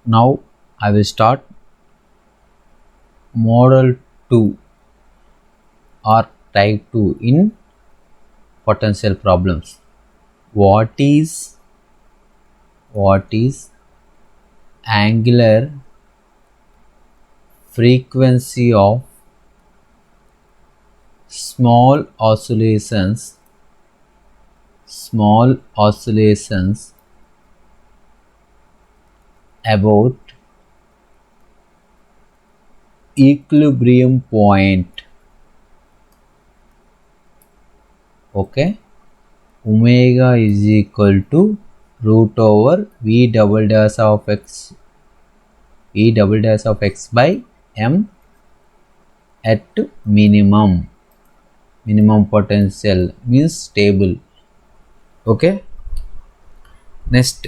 Now I will start model 2 or type 2 in potential problems. What is angular frequency of small oscillations about equilibrium point? Okay, omega is equal to root over v double dash of x by m at minimum potential, means stable. Okay, next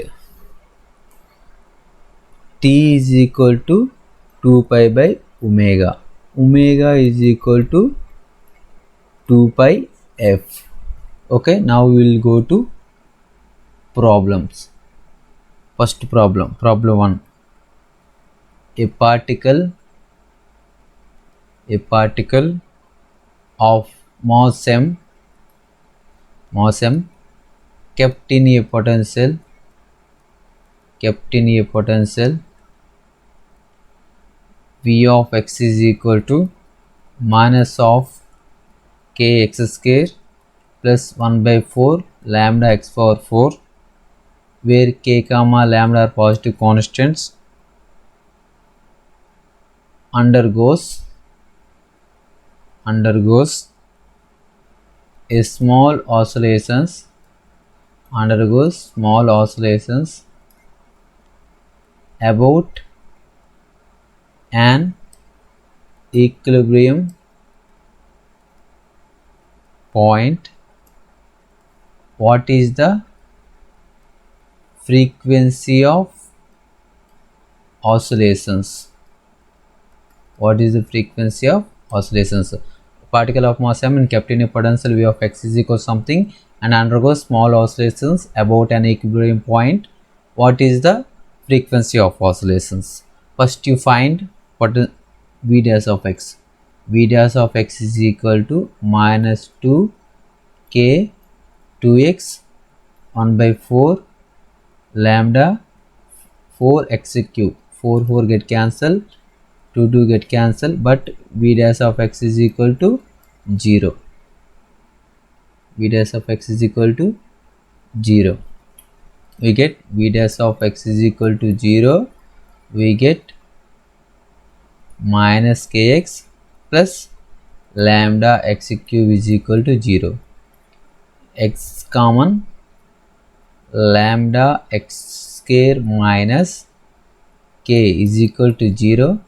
t is equal to 2 pi by omega is equal to 2 pi f. Okay, now we will go to problems. First problem 1. A particle of mass m kept in a potential v of x is equal to minus of k x square plus 1 by 4 lambda x power 4, where k comma lambda are positive constants, undergoes a small oscillations about an equilibrium point. What is the frequency of oscillations? Particle of mass m and kept in a potential v of x is equal to something and undergoes small oscillations about an equilibrium point. What is the frequency of oscillations? First you find what is v dash of x. V dash of x is equal to minus 2 k 2x 1 by 4 lambda 4 x cube. 4 get cancelled, 2 get cancelled, but v dash of x is equal to 0. V dash of x is equal to 0. We get v dash of x is equal to 0. We get minus kx plus lambda x cube is equal to 0. X common, lambda x square minus k is equal to 0.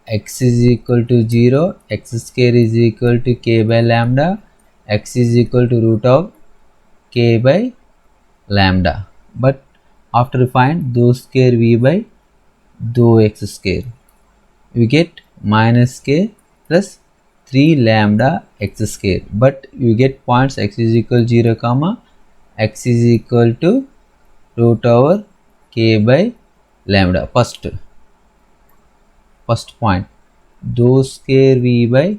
X is equal to 0, x square is equal to k by lambda, x is equal to root of k by lambda. But after find dou square v by dou x square, we get minus k plus 3 lambda x square. But you get points x is equal to 0 comma x is equal to root over k by lambda. First point, dou square v by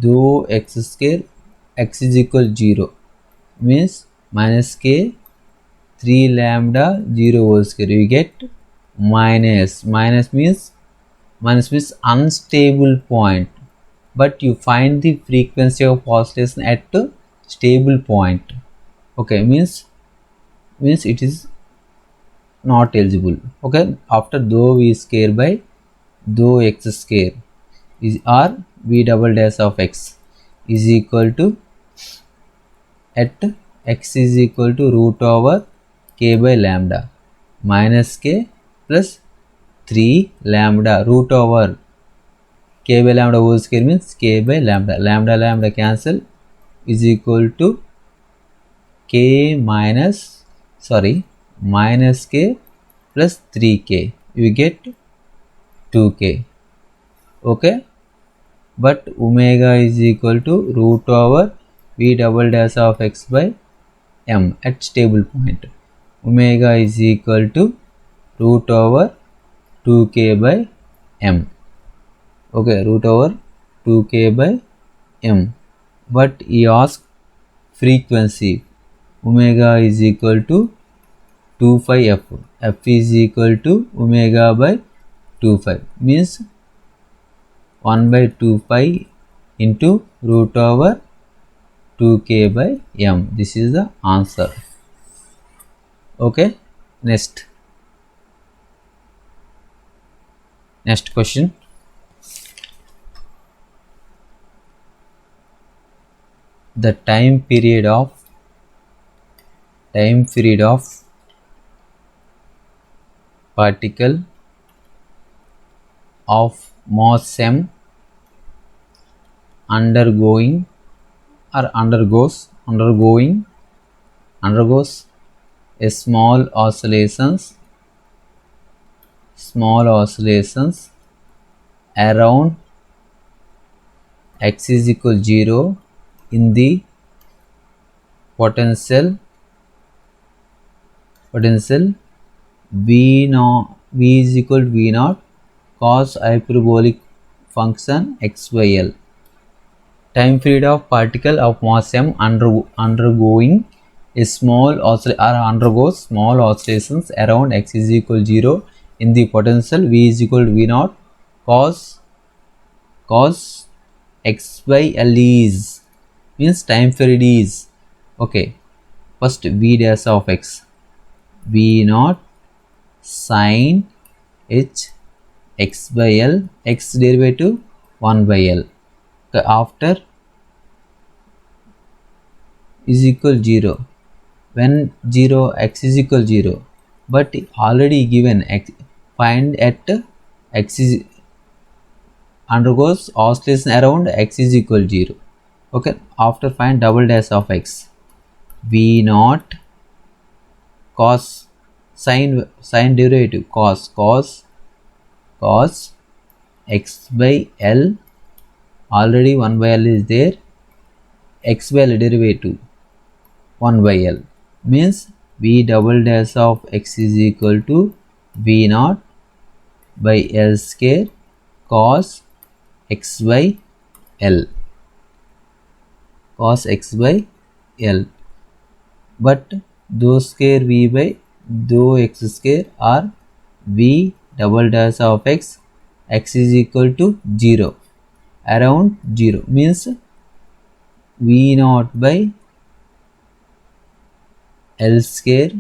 dou x square, x is equal to 0 means minus k 3 lambda 0 whole square. We get minus means unstable point, but you find the frequency of oscillation at a stable point. Okay, means it is not eligible. Okay, after dou v square by dou x square is or v double dash of x is equal to, at x is equal to root over k by lambda minus k plus 3 lambda root over k by lambda whole square means k by lambda cancel is equal to k minus k plus 3k. You get 2k. Okay, but omega is equal to root over v double dash of x by m at stable point. Omega is equal to root over 2k by m. Okay, root over 2k by m. But he asked frequency. Omega is equal to 2 pi f. F is equal to omega by 2 pi. Means 1 by 2 pi into root over 2k by m. This is the answer. Okay, next question. The time period of particle of mass m undergoing undergoes a small oscillations around x is equal 0 in the potential v is equal to v naught cos hyperbolic function x by l. Time period of particle of mass m undergoing a small undergoes small oscillations around x is equal 0 in the potential v is equal to v naught cos x by l is, means time period is, okay, first v dash of x, v naught sin h x by l, x derivative 1 by l. Okay, after is equal 0, when 0 x is equal 0, but already given x, find at x is undergoes oscillation around x is equal 0. Okay, after find double dash of x, v naught cos sin derivative cos x by l, already 1 by l is there, x by l derivative 1 by l, means v double dash of x is equal to v naught by l square cos x by l, but dou square v by dou x square or v double dash of x is equal to 0 around 0, means v naught by l square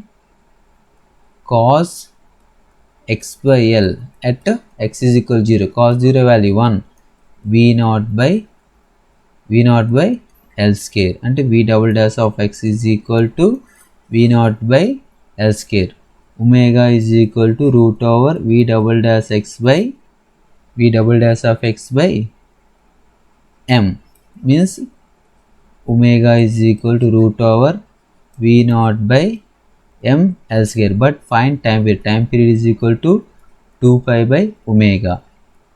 cos x by l at x is equal 0, cos 0 value 1, v naught by l square, and v double dash of x is equal to v naught by l square. Omega is equal to root over v double dash of x by m, means omega is equal to root over v naught by m l square, but find time period is equal to 2 pi by omega,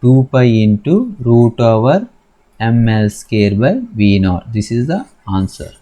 2 pi into root over m l square by v naught. This is the answer.